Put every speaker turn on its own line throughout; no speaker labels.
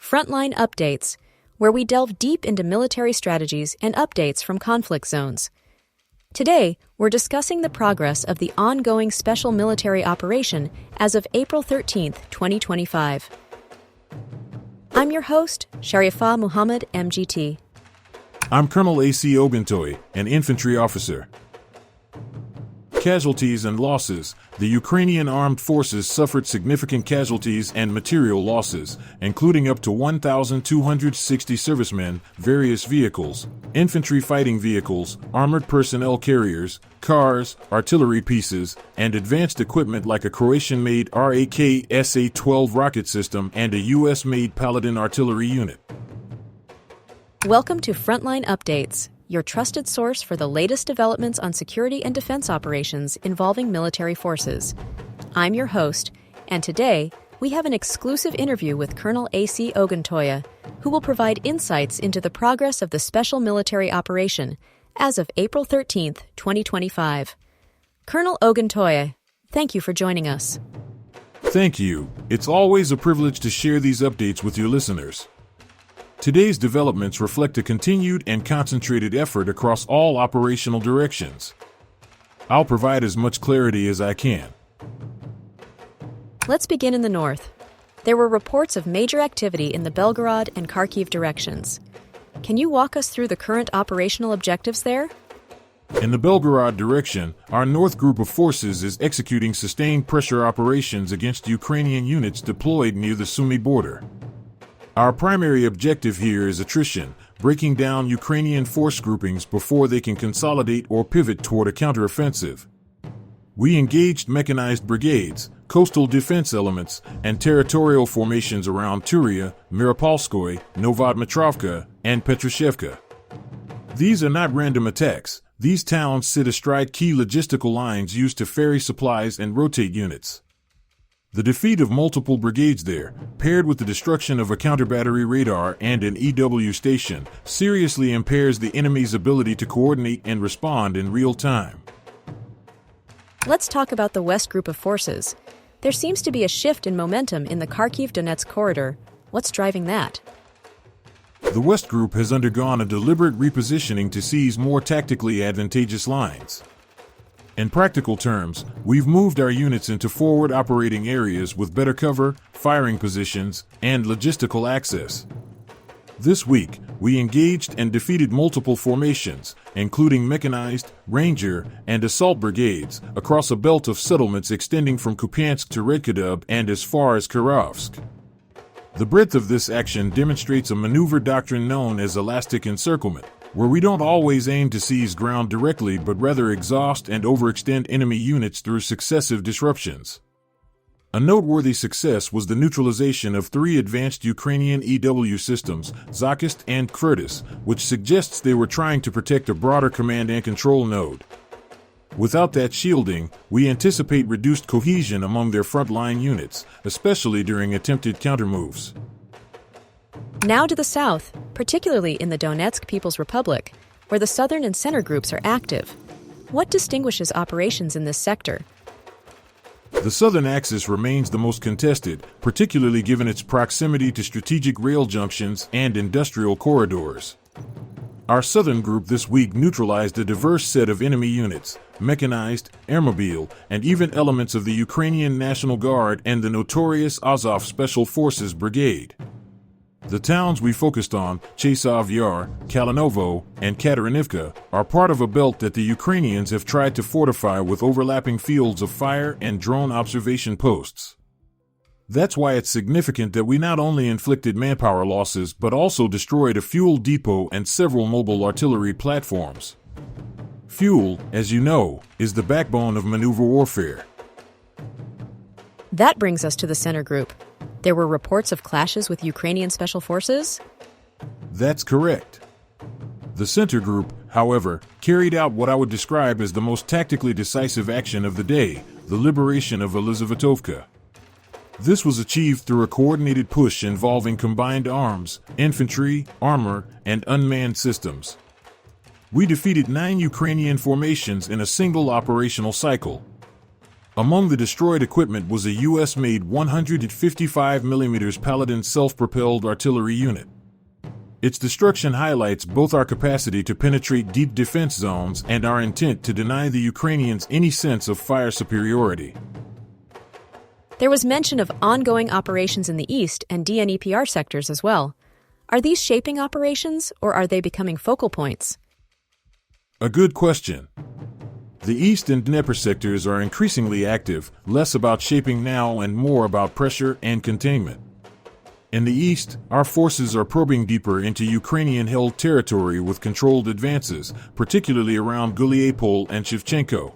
Frontline Updates, where we delve deep into military strategies and updates from conflict zones. Today, we're discussing the progress of the ongoing special military operation as of April 13, 2025. I'm your host, Sharifa Muhammad, MGT.
I'm Colonel A.C. Ogontoya, an infantry officer. Casualties and losses. The Ukrainian Armed Forces suffered significant casualties and material losses, including up to 1,260 servicemen, various vehicles, infantry fighting vehicles, armored personnel carriers, cars, artillery pieces, and advanced equipment like a Croatian-made RAK SA-12 rocket system and a U.S.-made Paladin artillery unit.
Welcome to Frontline Updates, your trusted source for the latest developments on security and defense operations involving military forces. I'm your host, and today we have an exclusive interview with Colonel A.C. Ogontoya, who will provide insights into the progress of the special military operation as of April 13, 2025. Colonel Ogontoya, thank you for joining us.
Thank you. It's always a privilege to share these updates with your listeners. Today's developments reflect a continued and concentrated effort across all operational directions. I'll provide as much clarity as I can.
Let's begin in the north. There were reports of major activity in the Belgorod and Kharkiv directions. Can you walk us through the current operational objectives there?
In the Belgorod direction, our North Group of forces is executing sustained pressure operations against Ukrainian units deployed near the Sumy border. Our primary objective here is attrition, breaking down Ukrainian force groupings before they can consolidate or pivot toward a counteroffensive. We engaged mechanized brigades, coastal defense elements, and territorial formations around Turia, Myropolskoye, Novodmitrovka, and Petrushevka. These are not random attacks. These towns sit astride key logistical lines used to ferry supplies and rotate units. The defeat of multiple brigades there, paired with the destruction of a counter-battery radar and an EW station, seriously impairs the enemy's ability to coordinate and respond in real time.
Let's talk about the West Group of forces. There seems to be a shift in momentum in the Kharkiv-Donetsk corridor. What's driving that?
The West Group has undergone a deliberate repositioning to seize more tactically advantageous lines. In practical terms, we've moved our units into forward operating areas with better cover, firing positions, and logistical access. This week, we engaged and defeated multiple formations, including mechanized, ranger, and assault brigades, across a belt of settlements extending from Kupiansk to Redkadub and as far as Kirovsk. The breadth of this action demonstrates a maneuver doctrine known as elastic encirclement, where we don't always aim to seize ground directly but rather exhaust and overextend enemy units through successive disruptions. A noteworthy success was the neutralization of 3 advanced Ukrainian EW systems, Zakist and Kvirtis, which suggests they were trying to protect a broader command and control node. Without that shielding, we anticipate reduced cohesion among their frontline units, especially during attempted countermoves.
Now to the south, particularly in the Donetsk People's Republic, where the southern and center groups are active. What distinguishes operations in this sector?
The southern axis remains the most contested, particularly given its proximity to strategic rail junctions and industrial corridors. Our southern group this week neutralized a diverse set of enemy units, mechanized, airmobile, and even elements of the Ukrainian National Guard and the notorious Azov Special Forces Brigade. The towns we focused on, Chasov Yar, Kalinovo, and Katarinivka, are part of a belt that the Ukrainians have tried to fortify with overlapping fields of fire and drone observation posts. That's why it's significant that we not only inflicted manpower losses but also destroyed a fuel depot and several mobile artillery platforms. Fuel, as you know, is the backbone of maneuver warfare.
That brings us to the center group. There were reports of clashes with Ukrainian special forces?
That's correct. The center group, however, carried out what I would describe as the most tactically decisive action of the day, the liberation of Elizavetovka. This was achieved through a coordinated push involving combined arms, infantry, armor, and unmanned systems. We defeated 9 Ukrainian formations in a single operational cycle. Among the destroyed equipment was a U.S.-made 155mm Paladin self-propelled artillery unit. Its destruction highlights both our capacity to penetrate deep defense zones and our intent to deny the Ukrainians any sense of fire superiority.
There was mention of ongoing operations in the east and DNEPR sectors as well. Are these shaping operations, or are they becoming focal points?
A good question. The east and Dnieper sectors are increasingly active, less about shaping now and more about pressure and containment. In the east, our forces are probing deeper into Ukrainian-held territory with controlled advances, particularly around Guliapol and Shevchenko.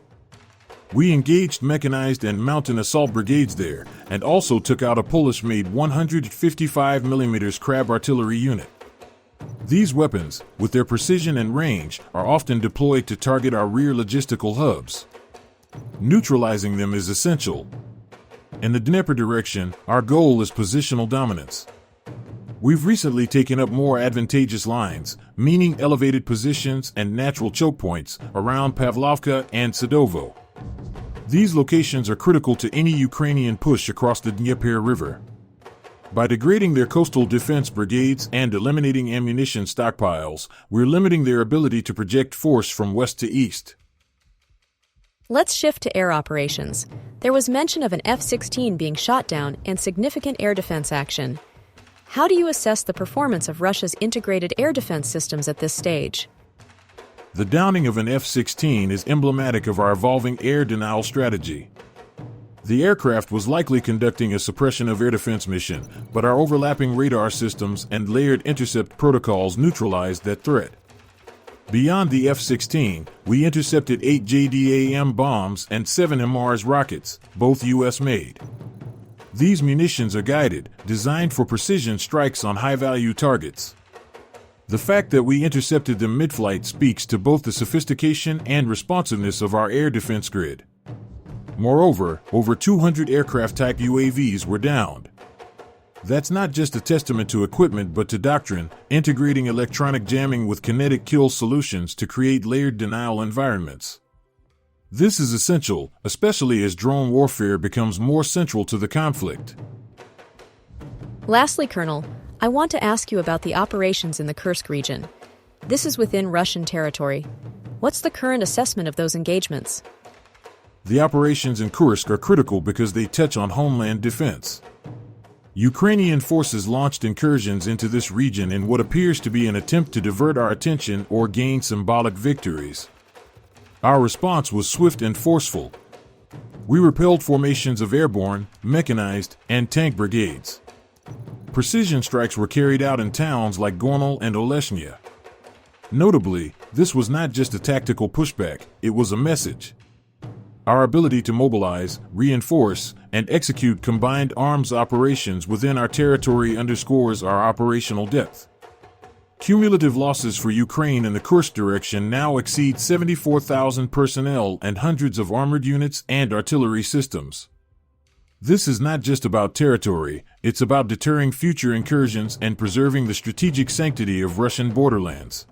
We engaged mechanized and mountain assault brigades there, and also took out a Polish-made 155mm Crab artillery unit. These weapons, with their precision and range, are often deployed to target our rear logistical hubs. Neutralizing them is essential. In the Dnieper direction, our goal is positional dominance. We've recently taken up more advantageous lines, meaning elevated positions and natural choke points, around Pavlovka and Sadovo. These locations are critical to any Ukrainian push across the Dnieper River. By degrading their coastal defense brigades and eliminating ammunition stockpiles, we're limiting their ability to project force from west to east.
Let's shift to air operations. There was mention of an F-16 being shot down and significant air defense action. How do you assess the performance of Russia's integrated air defense systems at this stage?
The downing of an F-16 is emblematic of our evolving air denial strategy. The aircraft was likely conducting a suppression of air defense mission, but our overlapping radar systems and layered intercept protocols neutralized that threat. Beyond the F-16, we intercepted 8 JDAM bombs and 7 HIMARS rockets, both U.S.-made. These munitions are guided, designed for precision strikes on high-value targets. The fact that we intercepted them mid-flight speaks to both the sophistication and responsiveness of our air defense grid. Moreover, over 200 aircraft-type UAVs were downed. That's not just a testament to equipment but to doctrine, integrating electronic jamming with kinetic kill solutions to create layered denial environments. This is essential, especially as drone warfare becomes more central to the conflict.
Lastly, Colonel, I want to ask you about the operations in the Kursk region. This is within Russian territory. What's the current assessment of those engagements?
The operations in Kursk are critical because they touch on homeland defense. Ukrainian forces launched incursions into this region in what appears to be an attempt to divert our attention or gain symbolic victories. Our response was swift and forceful. We repelled formations of airborne, mechanized, and tank brigades. Precision strikes were carried out in towns like Gornal and Oleshnya. Notably, this was not just a tactical pushback, it was a message. Our ability to mobilize, reinforce, and execute combined arms operations within our territory underscores our operational depth. Cumulative losses for Ukraine in the Kursk direction now exceed 74,000 personnel and hundreds of armored units and artillery systems. This is not just about territory, it's about deterring future incursions and preserving the strategic sanctity of Russian borderlands.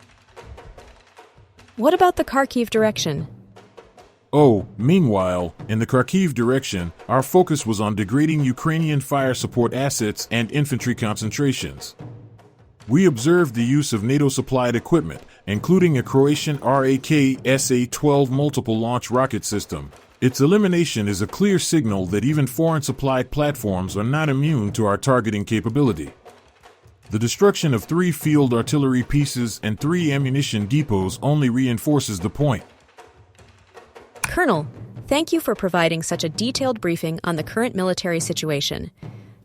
What about the Kharkiv direction?
Meanwhile, in the Kharkiv direction, our focus was on degrading Ukrainian fire support assets and infantry concentrations. We observed the use of NATO-supplied equipment, including a Croatian RAK-SA-12 multiple launch rocket system. Its elimination is a clear signal that even foreign-supplied platforms are not immune to our targeting capability. The destruction of 3 field artillery pieces and 3 ammunition depots only reinforces the point.
Colonel, thank you for providing such a detailed briefing on the current military situation.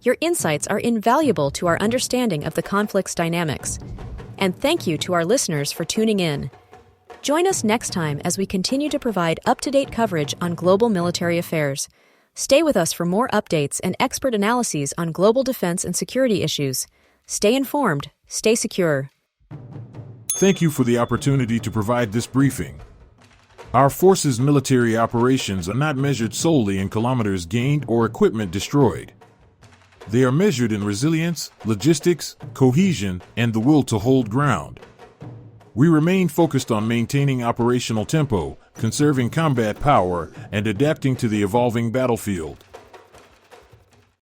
Your insights are invaluable to our understanding of the conflict's dynamics. And thank you to our listeners for tuning in. Join us next time as we continue to provide up-to-date coverage on global military affairs. Stay with us for more updates and expert analyses on global defense and security issues. Stay informed, stay secure.
Thank you for the opportunity to provide this briefing. Our forces' military operations are not measured solely in kilometers gained or equipment destroyed. They are measured in resilience, logistics, cohesion, and the will to hold ground. We remain focused on maintaining operational tempo, conserving combat power, and adapting to the evolving battlefield.